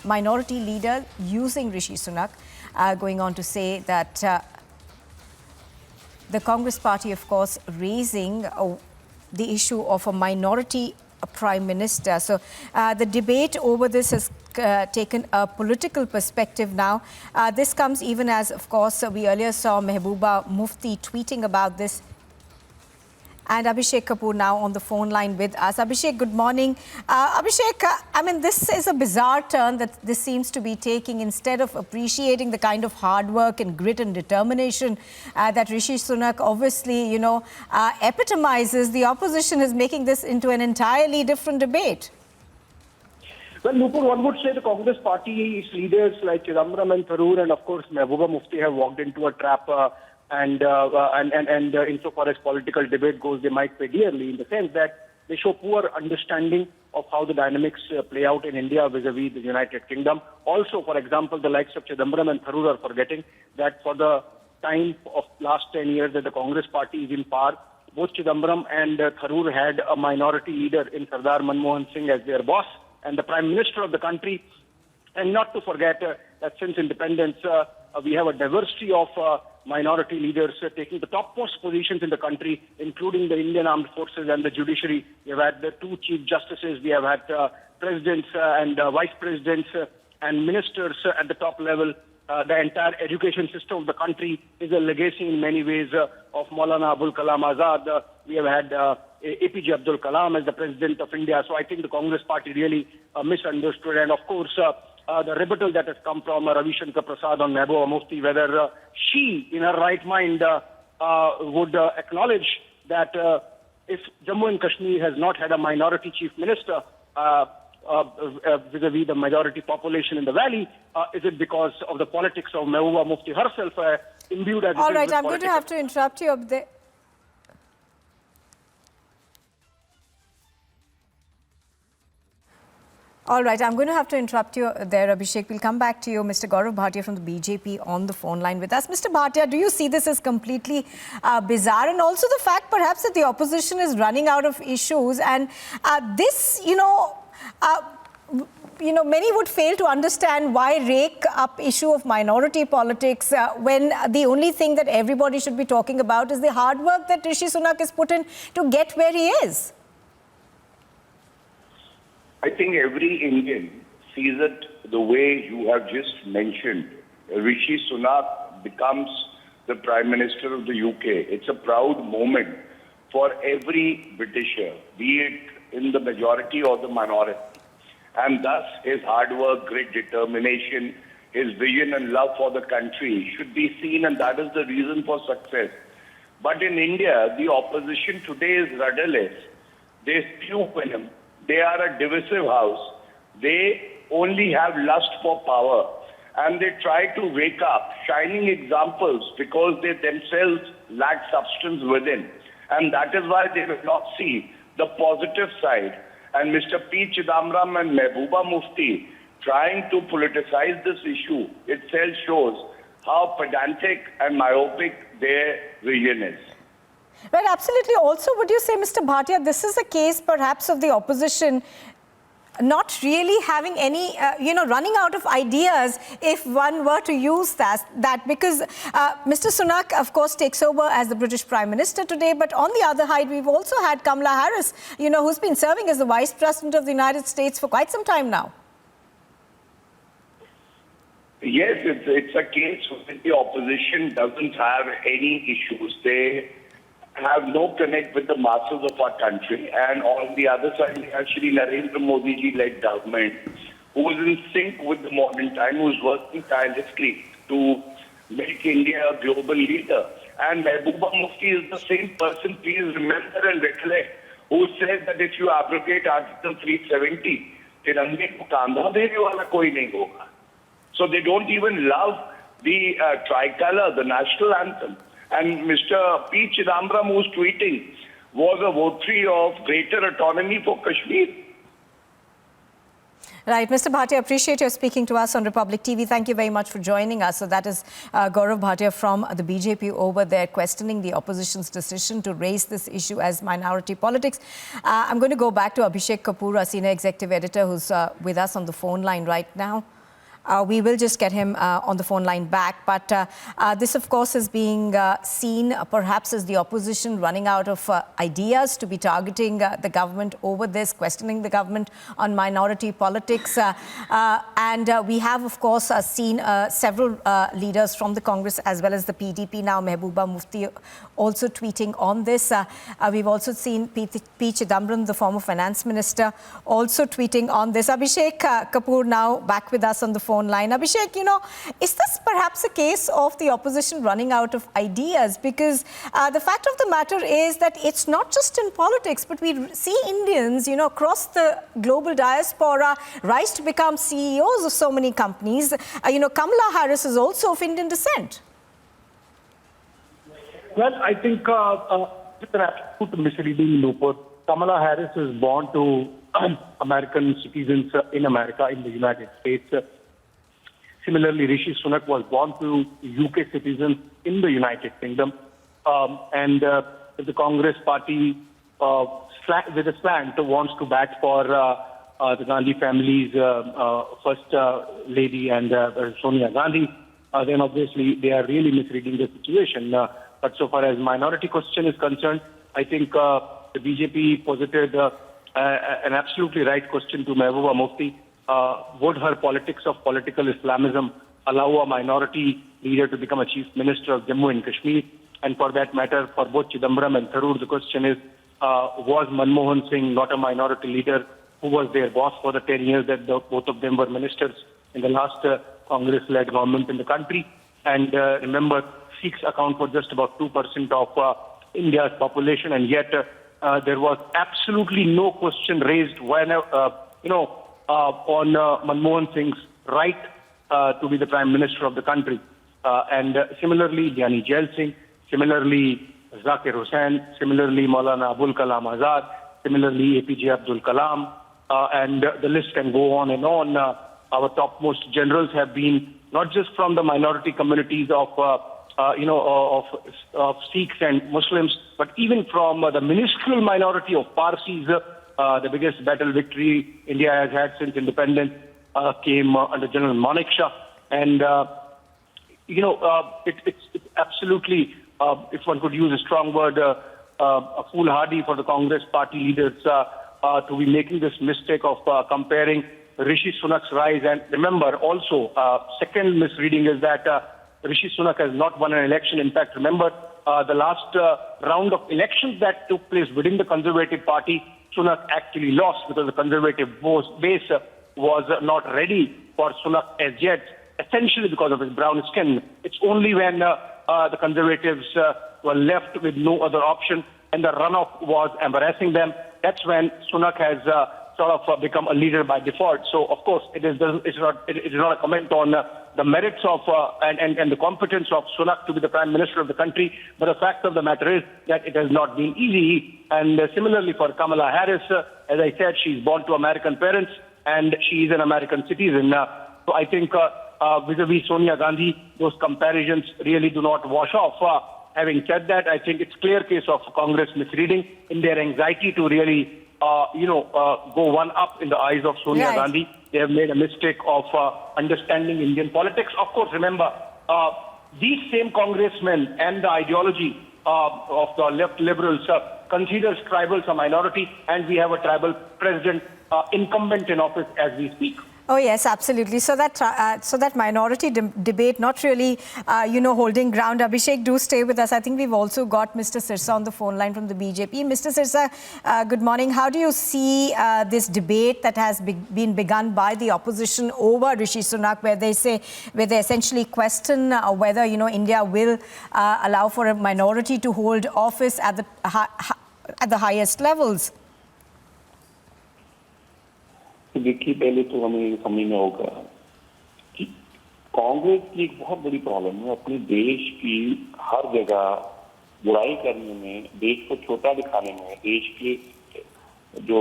minority leader using Rishi Sunak, going on to say that the Congress party, of course, raising the issue of a minority prime minister. So the debate over this has taken a political perspective now. This comes even as, of course, we earlier saw Mehbooba Mufti tweeting about this. And Abhishek Kapoor now on the phone line with us. Abhishek, good morning. Abhishek, I mean, this is a bizarre turn that this seems to be taking. Instead of appreciating the kind of hard work and grit and determination that Rishi Sunak obviously, epitomizes, the opposition is making this into an entirely different debate. Well, Nupur, one would say the Congress party's leaders like Chidambaram and Tharoor and, of course, Mehbooba Mufti have walked into a trap. And insofar as political debate goes, they might pay dearly in the sense that they show poor understanding of how the dynamics play out in India vis-a-vis the United Kingdom. Also, for example, the likes of Chidambaram and Tharoor are forgetting that for the time of last 10 years that the Congress party is in power, both Chidambaram and Tharoor had a minority leader in Sardar Manmohan Singh as their boss and the Prime Minister of the country. And not to forget that since independence, we have a diversity of minority leaders taking the topmost positions in the country, including the Indian Armed Forces and the judiciary. We have had the two chief justices, we have had presidents and vice presidents and ministers at the top level. The entire education system of the country is a legacy in many ways of Maulana Abul Kalam Azad. We have had APJ Abdul Kalam as the president of India. So I think the Congress party really misunderstood. And of course, the rebuttal that has come from Ravi Shankar Prasad on Mehbooba Mufti, whether she, in her right mind, would acknowledge that if Jammu and Kashmir has not had a minority chief minister vis-a-vis the majority population in the valley, is it because of the politics of Mehbooba Mufti herself, imbued as All right, I'm going to have to interrupt you up there. All right, I'm going to have to interrupt you there, Abhishek. We'll come back to you, Mr. Gaurav Bhatia from the BJP on the phone line with us. Mr. Bhatia, do you see this as completely bizarre? And also the fact perhaps that the opposition is running out of issues and this, many would fail to understand why rake up issue of minority politics when the only thing that everybody should be talking about is the hard work that Rishi Sunak has put in to get where he is. I think every Indian sees it the way you have just mentioned. Rishi Sunak becomes the Prime Minister of the UK. It's a proud moment for every Britisher, be it in the majority or the minority. And thus, his hard work, great determination, his vision and love for the country should be seen, and that is the reason for success. But in India, the opposition today is rudderless. They spew venom. They are a divisive house. They only have lust for power. And they try to wake up shining examples because they themselves lack substance within. And that is why they will not see the positive side. And Mr. P. Chidambaram and Mehbooba Mufti trying to politicize this issue itself shows how pedantic and myopic their vision is. Right, absolutely. Also, would you say, Mr. Bhatia, this is a case perhaps of the opposition not really having any, running out of ideas if one were to use that because Mr. Sunak, of course, takes over as the British Prime Minister today. But on the other hand, we've also had Kamala Harris, who's been serving as the Vice President of the United States for quite some time now. Yes, it's a case where the opposition doesn't have any issues. They have no connect with the masses of our country. And on the other side, we have Shri Narendra Modi ji-led government, who is in sync with the modern time, who is working tirelessly to make India a global leader. And Mehbooba Mufti is the same person, please remember and recollect, who said that if you abrogate Article 370, Tirange ko kandha dene wala koi nahi hoga. So they don't even love the tricolor, the national anthem. And Mr. P. Chidambaram, who's tweeting, was a votary of greater autonomy for Kashmir. Right, Mr. Bhatia, appreciate your speaking to us on Republic TV. Thank you very much for joining us. So that is Gaurav Bhatia from the BJP over there questioning the opposition's decision to raise this issue as minority politics. I'm going to go back to Abhishek Kapoor, our senior executive editor, who's with us on the phone line right now. We will just get him on the phone line back. But this, of course, is being seen perhaps as the opposition running out of ideas to be targeting the government over this, questioning the government on minority politics. And we have, of course, seen several leaders from the Congress as well as the PDP now, Mehbooba Mufti, also tweeting on this. We've also seen P. Chidambaram, the former finance minister, also tweeting on this. Abhishek Kapoor now back with us on the phone line. Abhishek, is this perhaps a case of the opposition running out of ideas? Because the fact of the matter is that it's not just in politics, but we see Indians, across the global diaspora rise to become CEOs of so many companies. Kamala Harris is also of Indian descent. Well, I think it's an absolute misreading, Nupur. Kamala Harris is born to American citizens in America, in the United States. Similarly, Rishi Sunak was born to UK citizens in the United Kingdom. And the Congress party, with a slant, wants to bat for the Gandhi family's first lady and Sonia Gandhi. Then obviously they are really misreading the situation. But so far as minority question is concerned, I think the BJP posited an absolutely right question to Mehbooba Mufti. Would her politics of political Islamism allow a minority leader to become a chief minister of Jammu and Kashmir? And for that matter, for both Chidambaram and Tharoor, the question is, was Manmohan Singh not a minority leader who was their boss for the 10 years that both of them were ministers in the last Congress-led government in the country? And remember, Sikhs account for just about 2% of India's population, and yet there was absolutely no question raised when, on Manmohan Singh's right to be the Prime Minister of the country. And similarly, Gyani Jail Singh, similarly, Zakir Hussain, similarly, Maulana Abul Kalam Azad, similarly, APJ Abdul Kalam, and the list can go on and on. Our topmost generals have been not just from the minority communities of Sikhs and Muslims, but even from the minuscule minority of Parsis. The biggest battle victory India has had since independence came under General Manik Shah. And, it's absolutely, if one could use a strong word, foolhardy for the Congress party leaders to be making this mistake of comparing Rishi Sunak's rise. And remember also, second misreading is that Rishi Sunak has not won an election. In fact, remember the last round of elections that took place within the Conservative Party, Sunak actually lost because the Conservative base was not ready for Sunak as yet, essentially because of his brown skin. It's only when the Conservatives were left with no other option and the runoff was embarrassing them, that's when Sunak has sort of become a leader by default. So, of course, it is not a comment on the merits of and the competence of Sunak to be the Prime Minister of the country, but the fact of the matter is that it has not been easy. And similarly for Kamala Harris, as I said, she's born to American parents and she is an American citizen. So I think vis-a-vis Sonia Gandhi, those comparisons really do not wash off. Having said that, I think it's clear case of Congress misreading in their anxiety to really go one up in the eyes of Sonia Gandhi. They have made a mistake of understanding Indian politics. Of course, remember, these same congressmen and the ideology of the left liberals considers tribals a minority, and we have a tribal president incumbent in office as we speak. Oh, yes, absolutely. So that minority debate not really, holding ground. Abhishek, do stay with us. I think we've also got Mr. Sirsa on the phone line from the BJP. Mr. Sirsa, good morning. How do you see this debate that has been begun by the opposition over Rishi Sunak, where they essentially question whether, India will allow for a minority to hold office at the highest levels? देखिए, पहले तो हमें ये समझना होगा कि कांग्रेस की एक बहुत बड़ी प्रॉब्लम है अपने देश की हर जगह बुराई करने में, देश को छोटा दिखाने में, देश के जो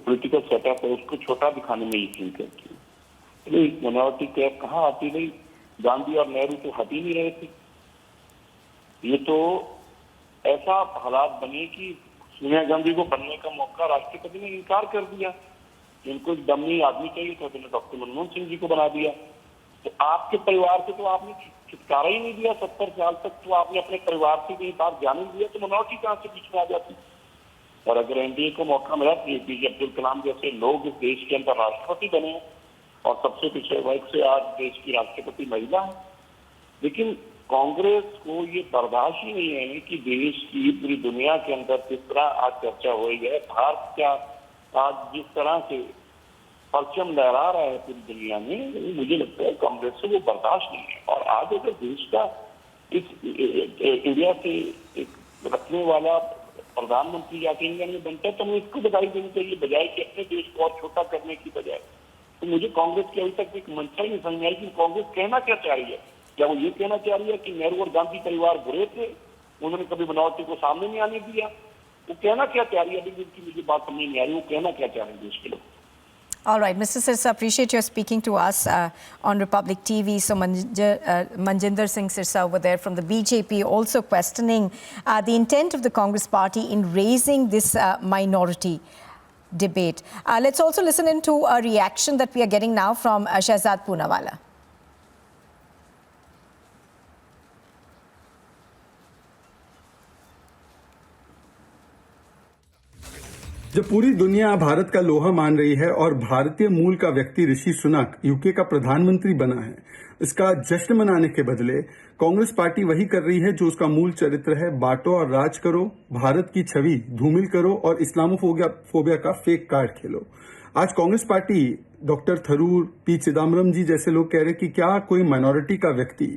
पॉलिटिकल सेटअप है उसको छोटा दिखाने में यकीन करती है। माइनॉरिटी कैप कहाँ आती रही? गांधी और नेहरू तो हट ही नहीं रहे थे। ये तो ऐसा हालात बने कि सोनिया गांधी को बनने का मौका राष्ट्रपति ने इनकार कर दिया। इनको एक दमी आदमी चाहिए था, तो डॉक्टर मनमोहन सिंह जी को बना दिया। तो आपके परिवार से तो आपने छुटकारा ही नहीं दिया 70 साल तक, तो आपने अपने परिवार से कहीं बात जाने नहीं दिया, तो माइनॉरिटी कहाँ से बीच में आ जाती? और अगर एनडीए को मौका मिला तो एपीजे अब्दुल कलाम जैसे लोग इस देश के अंदर राष्ट्रपति बने और सबसे पिछड़े वर्ग से आज देश की राष्ट्रपति महिला है। लेकिन कांग्रेस को ये बर्दाश्त ही नहीं है कि देश की पूरी दुनिया के अंदर किस तरह आज चर्चा हो रही है। भारत का आज जिस तरह से परचम लहरा रहा है पूरी दुनिया में, मुझे लगता है कांग्रेस से वो बर्दाश्त नहीं है। और आज अगर देश का इस इंडिया से एक रखने वाला प्रधानमंत्री जाके इंडिया में बनता है, तो हमें इसको बधाई देनी चाहिए, बजाय कि अपने देश को और छोटा करने की बजाय। तो मुझे कांग्रेस की अभी तक एक मंशा ही नहीं समझ आई कि कांग्रेस कहना क्या चाह रही है। क्या वो ये कहना चाह रही है कि नेहरू और गांधी परिवार बुरे थे, उन्होंने कभी मिनॉरिटी को सामने नहीं आने दिया? वो कहना क्या चाह रही है? अभी उनकी मुझे बात समझ नहीं आ रही, वो कहना क्या चाह रहे हैं देश के लोग। All right, Mr. Sirsa, appreciate your speaking to us on Republic TV. So Manjinder Singh Sirsa over there from the BJP also questioning the intent of the Congress party in raising this minority debate. Let's also listen into a reaction that we are getting now from Shahzad Poonawala. जब पूरी दुनिया भारत का लोहा मान रही है और भारतीय मूल का व्यक्ति ऋषि सुनक यूके का प्रधानमंत्री बना है, इसका जश्न मनाने के बदले कांग्रेस पार्टी वही कर रही है जो उसका मूल चरित्र है, बांटो और राज करो, भारत की छवि धूमिल करो और इस्लामोफोबिया का फेक कार्ड खेलो। आज Congress party doctor Tharoor, P Chidambaram ji जैसे लोग कह रहे कि क्या कोई माइनॉरिटी का व्यक्ति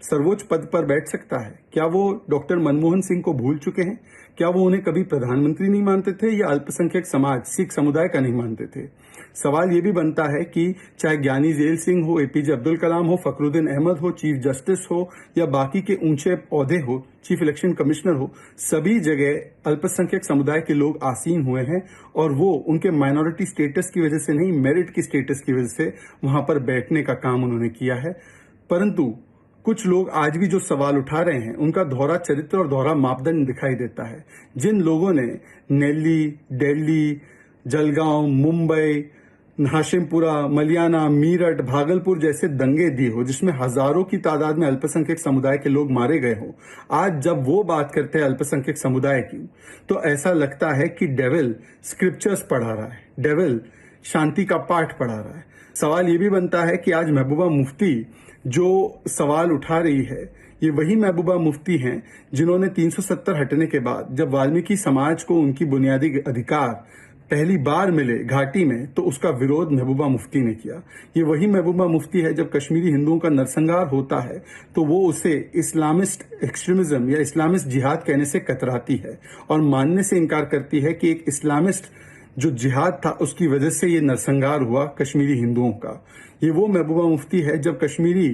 सर्वोच्च पद पर बैठ सकता है? क्या वो डॉक्टर मनमोहन सिंह को भूल चुके हैं? क्या वो उन्हें कभी प्रधानमंत्री नहीं मानते थे या अल्पसंख्यक समाज सिख समुदाय का नहीं मानते थे? सवाल ये भी बनता है कि चाहे ज्ञानी जेल सिंह हो, एपीजे अब्दुल कलाम हो, फखरुद्दीन अहमद हो, चीफ जस्टिस हो या बाकी के ऊंचे ओहदे हो, चीफ इलेक्शन कमिश्नर हो, सभी जगह अल्पसंख्यक समुदाय के लोग आसीन हुए हैं और वो उनके माइनॉरिटी स्टेटस की वजह से नहीं, मेरिट की स्टेटस की वजह से वहां पर बैठने का काम उन्होंने किया है। परंतु कुछ लोग आज भी जो सवाल उठा रहे हैं, उनका दोहरा चरित्र और दोहरा मापदंड दिखाई देता है। जिन लोगों ने नेल्ली, दिल्ली, जलगांव, मुंबई, हाशिमपुरा, मलियाना, मीरठ, भागलपुर जैसे दंगे दिए हो, जिसमें हजारों की तादाद में अल्पसंख्यक समुदाय के लोग मारे गए हो, आज जब वो बात करते हैं अल्पसंख्यक समुदाय की, तो ऐसा लगता है कि डेविल स्क्रिप्चर्स पढ़ा रहा है, डेविल शांति का पाठ पढ़ा रहा है। सवाल ये भी बनता है कि आज महबूबा मुफ्ती जो सवाल उठा रही है, ये वही महबूबा मुफ्ती हैं जिन्होंने 370 हटने के बाद जब वाल्मीकि समाज को उनकी बुनियादी अधिकार पहली बार मिले घाटी में, तो उसका विरोध महबूबा मुफ्ती ने किया। ये वही महबूबा मुफ्ती है जब कश्मीरी हिंदुओं का नरसंहार होता है तो वो उसे इस्लामिस्ट एक्सट्रीमिज्म या इस्लामिस्ट जिहाद कहने से कतराती है और मानने से इनकार करती है कि एक इस्लामिस्ट जो जिहाद था उसकी वजह से ये नरसंहार हुआ कश्मीरी हिंदुओं का। ये वो महबूबा मुफ्ती है जब कश्मीरी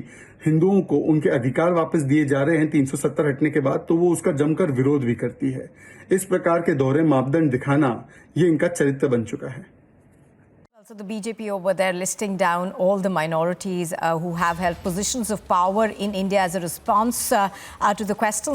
हिंदुओं को उनके अधिकार वापस दिए जा रहे हैं 370 हटने के बाद, तो वो उसका जमकर विरोध भी करती है। इस प्रकार के दोहरे मापदंड दिखाना ये इनका चरित्र बन चुका है। So the BJP over there listing down all the minorities who have held positions of power in India as a response to the questions